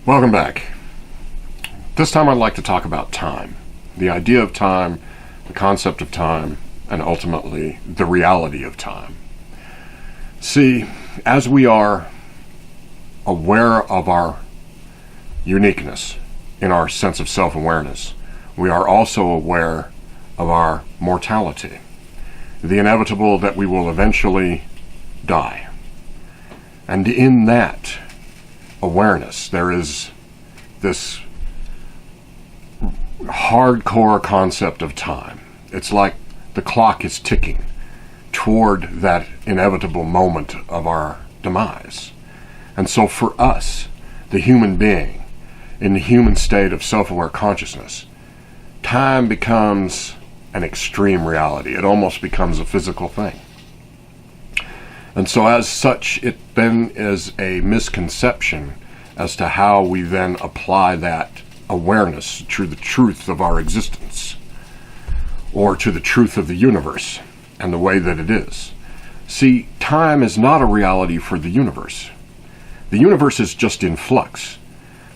Welcome back. This time I'd like to talk about time. The idea of time, the concept of time, and ultimately the reality of time. See, as we are aware of our uniqueness in our sense of self-awareness, we are also aware of our mortality, the inevitable that we will eventually die. And in that awareness, there is this hardcore concept of time. It's like the clock is ticking toward that inevitable moment of our demise. And so for us, the human being, in the human state of self-aware consciousness, time becomes an extreme reality. It almost becomes a physical thing. And so as such, it then is a misconception as to how we then apply that awareness to the truth of our existence, or to the truth of the universe and the way that it is. See, time is not a reality for the universe. The universe is just in flux,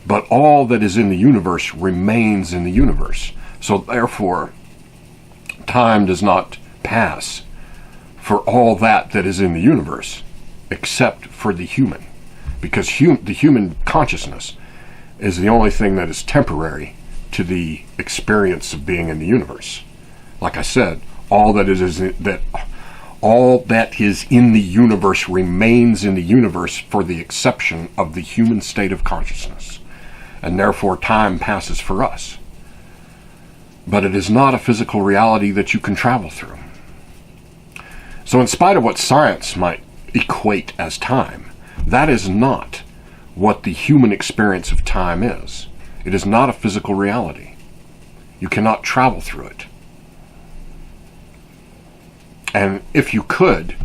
but all that is in the universe remains in the universe. So therefore, time does not pass for all that is in the universe, except for the human. Because the human consciousness is the only thing that is temporary to the experience of being in the universe. Like I said, all that is in the universe remains in the universe for the exception of the human state of consciousness. And therefore time passes for us. But it is not a physical reality that you can travel through. So in spite of what science might equate as time, that is not what the human experience of time is. It is not a physical reality. You cannot travel through it. And if you could,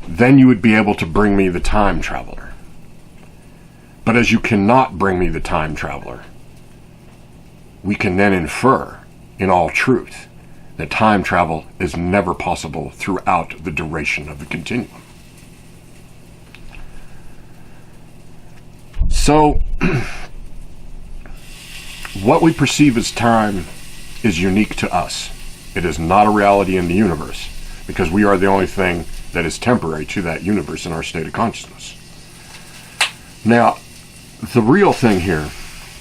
then you would be able to bring me the time traveler. But as you cannot bring me the time traveler, we can then infer, in all truth, that time travel is never possible throughout the duration of the continuum. So, what we perceive as time is unique to us. It is not a reality in the universe, because we are the only thing that is temporary to that universe in our state of consciousness. Now, the real thing here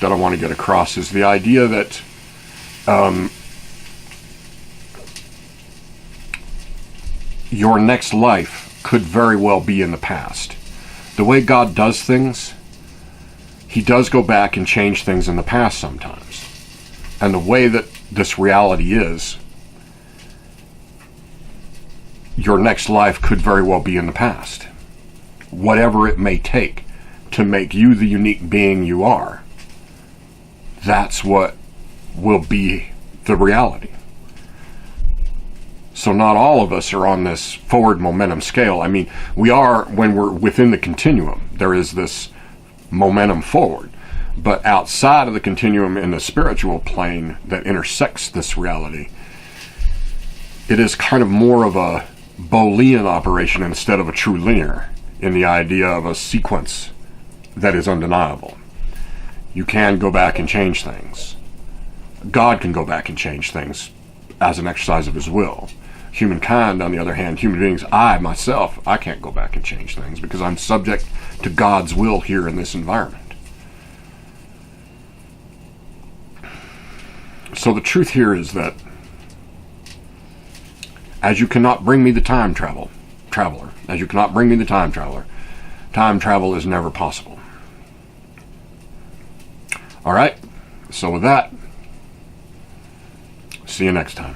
that I want to get across is the idea that your next life could very well be in the past. The way God does things, He does go back and change things in the past sometimes. And the way that this reality is, your next life could very well be in the past. Whatever it may take to make you the unique being you are, that's what will be the reality. So not all of us are on this forward momentum scale. I mean, we are when we're within the continuum. There is this momentum forward. But outside of the continuum in the spiritual plane that intersects this reality, it is kind of more of a Boolean operation instead of a true linear, in the idea of a sequence that is undeniable. You can go back and change things. God can go back and change things as an exercise of His will. Humankind, on the other hand, human beings, I can't go back and change things because I'm subject to God's will here in this environment. So the truth here is that as you cannot bring me the time traveler, time travel is never possible. All right, so with that, see you next time.